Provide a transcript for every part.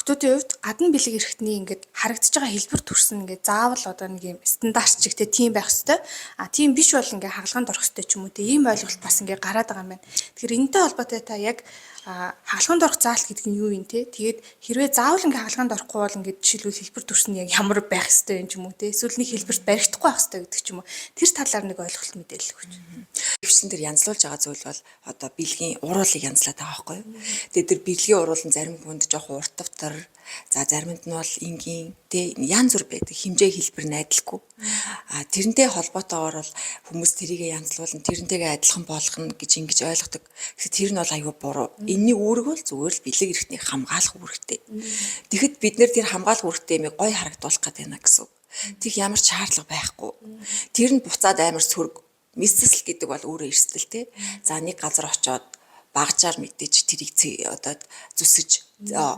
охтуудын хувьд гадна бэлэг эрэхтний ингээд харагдаж байгаа хэлбэр төрсөн ингээд заавал одоо нэг юм стандарт чигтэй тийм байх хэвээр. Тийм биш бол ингээд хагалгаанд орох хэвээр ч юм уу те. Ийм ойлголт бас ингээд гараад байгаа юм байна. Тэгэхээр энэтэй холбоотой та яг хагалгаанд орох заалт гэдэг нь юу юм те? Тэгээд хэрвээ заавал ингээд хагалгаанд орохгүй бол ингээд жишээлбэл хэлбэр төрсөн нь яг ямар байх хэвээр юм ч юм уу те? Эсвэл нэг хэлбэрт баригдахгүй байх хэвээр гэдэг ч юм уу. Тэр талаар нэг ойлголт мэдээлэл өгч. Хөвчлэн дээр янзлуулж байгаа зүйл бол одоо бэлгийн уруулыг янзлаад байгаа байхгүй юу. Тэгээд тэр бэлгийн уруул нь зарим хүнд жоох уртавтар, за заримд нь бол энгийн тэ янз бүр байдаг хэмжээ хэлбэр найдалгүй. Тэрнтэй холбоотойгоор бол хүмүүс тэрийг янзлуулна, тэрнтэйгээ адилхан болгоно гэж ингэж ойлгодог. Гэхдээ тэр нь бол аюу буруу. Энэний үүрэг бол зүгээр л бэлэг эрэхтнийг хамгаалах үүрэгтэй. Тэгэхэд бид нэр тэр хамгаалах үүрэгтэй юмыг гой харагдуулах гэдэг байна гэсэн үг. Тэг ямар ч шаардлага байхгүй. Тэр нь буцаад амар сөрөг мисцэл гэдэг бол өөрөө эрсдэл те. За нэг газар очоод багжаар мэдээж тэрийг одоо зүсэж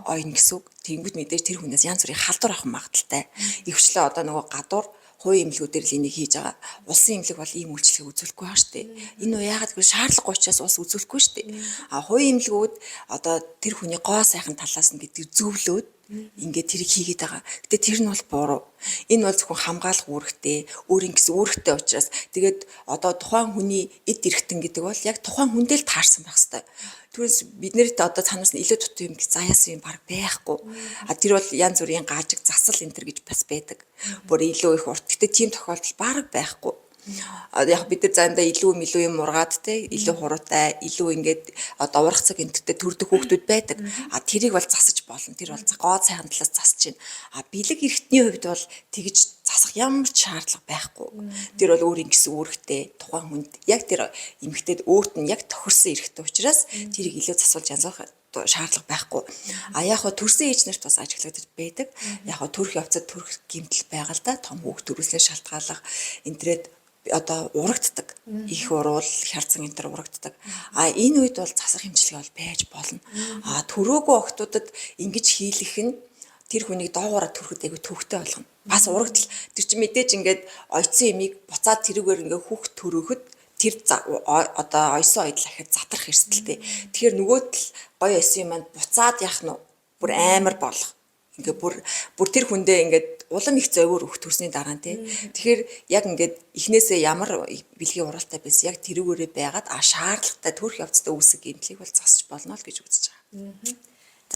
ойно гэсэн үг. Тэнгүүд мэдээж тэр хүнээс янз бүрийн халдвар авах магадaltaй. Ихэвчлэн одоо нөгөө гадуур хувийн эмнэлгүүдээр л энийг хийж байгаа. Улсын эмнэлэг бол ийм үйлчлэгийг үзүүлэхгүй байгаа шүү дээ. Энэ нь яагаад гэвэл шаардлагагүй учраас улс үзүүлэхгүй шүү дээ. Хувийн эмнэлгүүд одоо тэр хүний гоо сайхан талаас нь бид зөвлөөд ингээд тэрийг хийгээд байгаа. Гэтэ тэр нь бол буруу. Энэ бол зөвхөн хамгаалах үүрэгтэй, өөрийн гэсэн үүрэгтэй учраас тэгээд одоо тухайн хүний эд эрхтэн гэдэг бол яг тухайн хүндээ л таарсан байх хэвээр. Түүнээс бид нарт одоо цаанаас нь илүү дутуу юм гэж заяасан юм баг байхгүй. Тэр бол янз бүрийн гажиг засал энэ төр гэж бас байдаг. Бүр илүү их урт. Гэтэ тийм тохиолдол баг байхгүй. Яг бид нар заримдаа илүү юм ургаад те илүү хуруутай илүү ингээд одоо урах цаг энтертэй төрдөг хүүхдүүд байдаг. Тэрийг бол засаж болно. Тэр бол гоо сайхан талаас засаж байна. Бэлэг эрэхтний хувьд бол тэгж засах ямар ч шаардлага байхгүй. Тэр бол өөрийн гэсэн үүрэгтэй тухайн хүнд яг тэр эмэгтэйд өөрт нь яг тохирсон эрэхтэй учраас тэрийг илүү засуулж янзлах шаардлага байхгүй. Яг хоо төрсөн ээж нарт бас ажиглагдаж байдаг. Яг хоо төрөх явцад төрөх гэмтэл байгаа л да. Том хүүхд төрүүлснээр шалтгааллах энтэрэд одоо урагддаг. Их уруул, хярцан энэ төр урагддаг. Энэ үед бол засах хэмжлэг бол байж болно. Төрөөгүй охтуудад ингэж хийлэх нь тэр хүнийг доогоороо төрөхөд айгүй төвхтэй болгоно. Бас урагдал тэр чинь мэдээж ингээд ойцсон ямиг буцаад тэрүүгээр ингээ хүүхд төрөхөд тэр одоо ойсон ойд дахиад задрах эрсдэлтэй. Тэгэхээр нөгөөд л гоё ойсон юм маань буцаад яах нь бүр амар болох. Ингээ бүр тэр хүндээ ингээд улам их зовир өгөх төрсний дараа нь тий. Тэгэхээр яг ингээд эхнээсээ ямар бэлгийн уралтай байсан яг тэрүүгээрээ байгаад шаардлагатай төрөх явцтай үүсэх гэмтлийг бол засч болно л гэж үзэж байгаа.